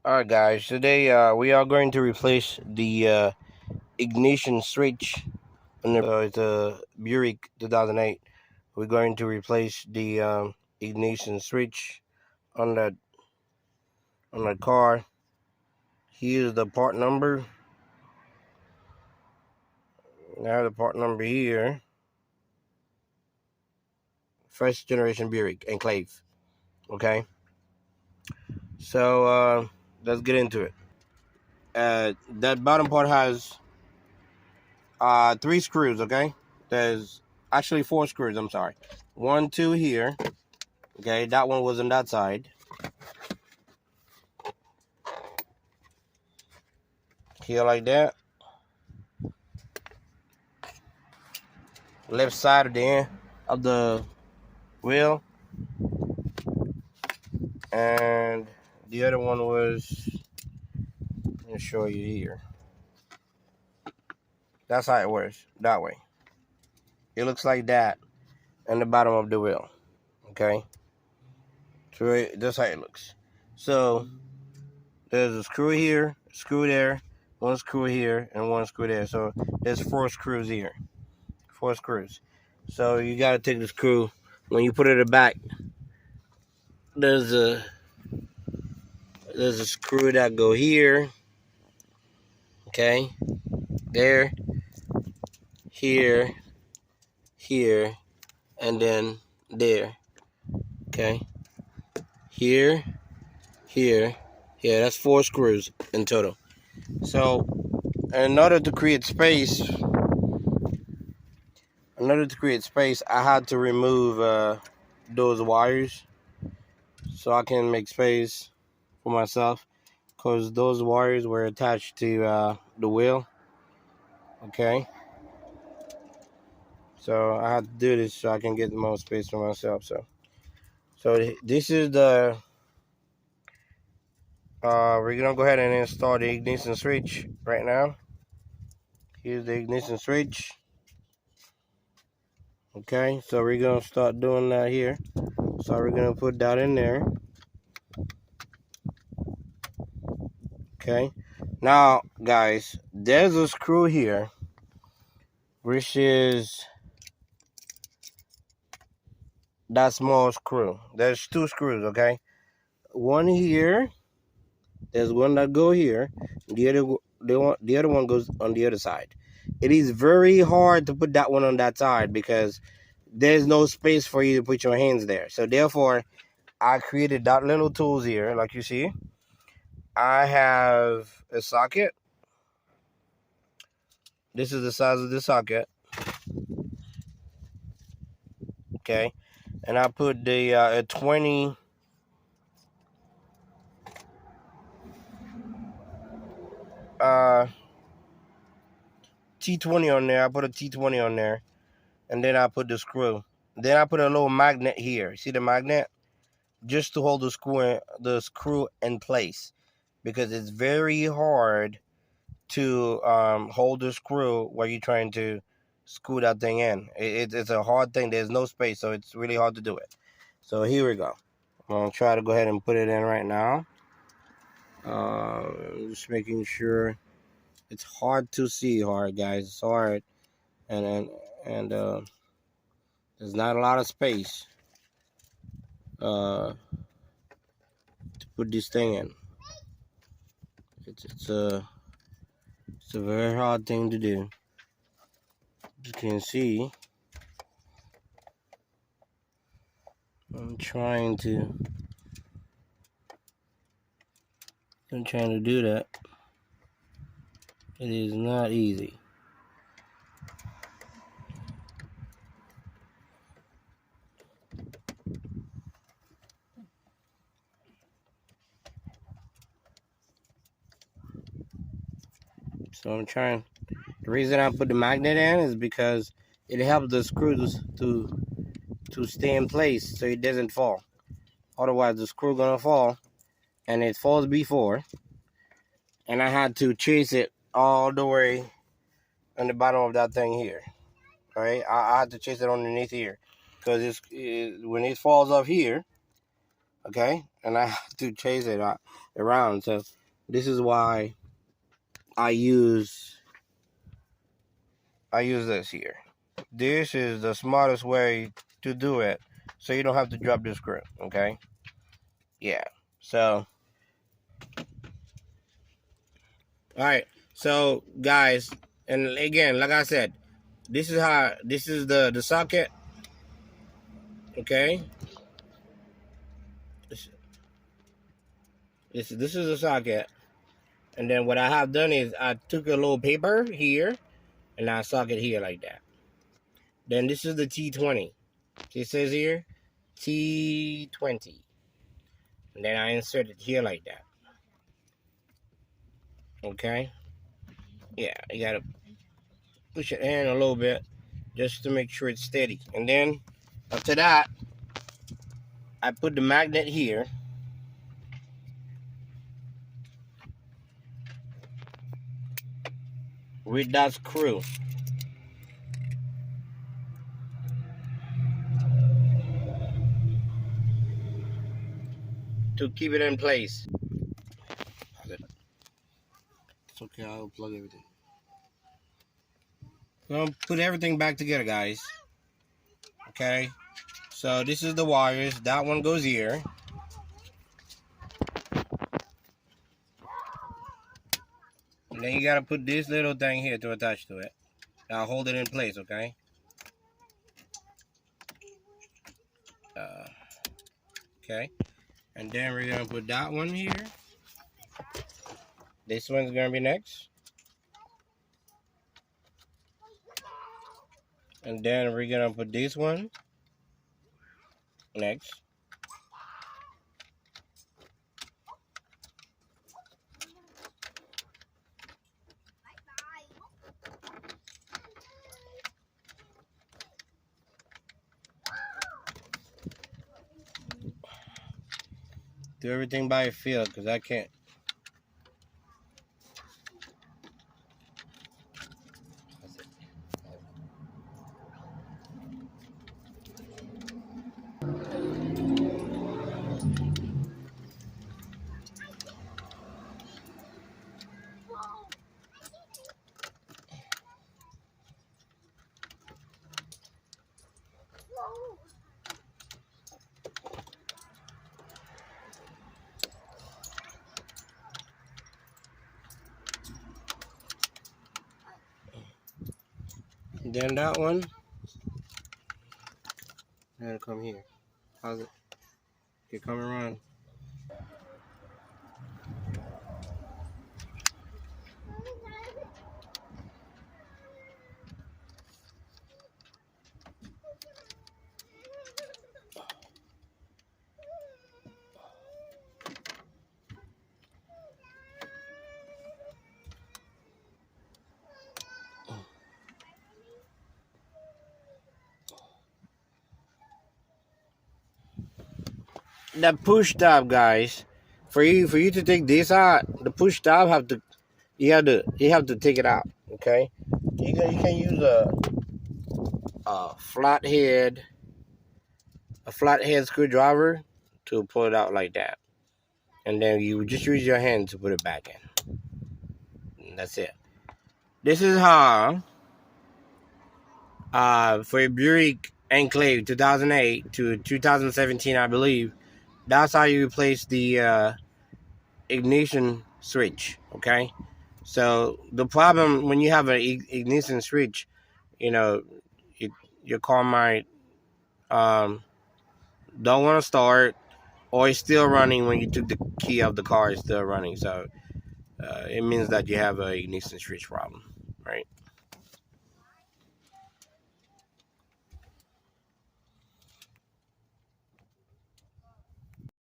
Alright guys, today we are going to replace the ignition switch on it's a Buick 2008. We're going to replace the ignition switch on that car. Here's the part number. Now the part number here. First generation Buick Enclave. Okay. So let's get into it. That bottom part has 3 screws, okay? There's actually 4 screws, I'm sorry. 1, 2 here. Okay, that one was on that side. Here like that. Left side of the wheel. And the other one was, let me show you here. That's how it works, that way. It looks like that on the bottom of the wheel. Okay? So that's how it looks. So there's a screw here, screw there, 1 screw here, and 1 screw there. So there's 4 screws here. 4 screws. So you gotta take the screw. When you put it in the back, there's a screw that go here. Okay, there, here, here, and then there. Okay, here, here, yeah. That's 4 screws in total. So, in order to create space, I had to remove those wires so I can make space for myself, because those wires were attached to the wheel. Okay, so I had to do this so I can get more space for myself. So this is the we're gonna go ahead and install the ignition switch right now. Here's the ignition switch. Okay, so we're gonna start doing that here. So we're gonna put that in there. Okay, now guys, there's a screw here, which is that small screw. There's 2 screws, okay? One here, there's one that go here, the other one goes on the other side. It is very hard to put that one on that side because there's no space for you to put your hands there. So therefore, I created that little tools here, like you see. I have a socket. This is the size of the socket. Okay, and I put the a 20 T20 on there. I put a T20 on there, and then I put the screw. Then I put a little magnet here. See the magnet? Just to hold the screw in place, because it's very hard to hold the screw while you're trying to screw that thing in. It's a hard thing. There's no space, so it's really hard to do it. So here we go. I'm gonna try to go ahead and put it in right now. Just making sure. It's hard to see, guys. It's hard, and there's not a lot of space to put this thing in. It's a very hard thing to do. You can see I'm trying to do that. It is not easy. So I'm trying. The reason I put the magnet in is because it helps the screws to stay in place so it doesn't fall. Otherwise, the screw gonna fall, and it falls before. And I had to chase it all the way on the bottom of that thing here. All right, I had to chase it underneath here, because when it falls off here, okay? And I have to chase it around. So this is why I use this here. This is the smartest way to do it, so you don't have to drop the screw, okay? Yeah. So, all right. So, guys, and again, like I said, this is the socket, okay? This is the socket, and then what I have done is I took a little paper here, and I socket here like that. Then this is the T20. It says here T20. And then I insert it here like that. Okay? Yeah, you gotta push it in a little bit just to make sure it's steady. And then after that, I put the magnet here. With that screw. To keep it in place. It's okay, I'll plug everything. So put everything back together, guys. Okay? So this is the wires. That one goes here. And then you gotta put this little thing here to attach to it. Now hold it in place, okay? Okay. And then we're gonna put that one here. This one's gonna be next. And then we're gonna put this one next. Do everything by feel, because I can't. Then that one. And come here. How's it? Okay, come around. The push tab, guys. For you to take this out, the push tab you have to take it out. Okay. You can use a flathead screwdriver to pull it out like that, and then you just use your hand to put it back in. And that's it. This is how for a Buick Enclave 2008 to 2017, I believe. That's how you replace the ignition switch. Okay, so the problem when you have an ignition switch, you know, your car might don't want to start, or it's still running when you took the key of the car. It's still running, so it means that you have an ignition switch problem, right?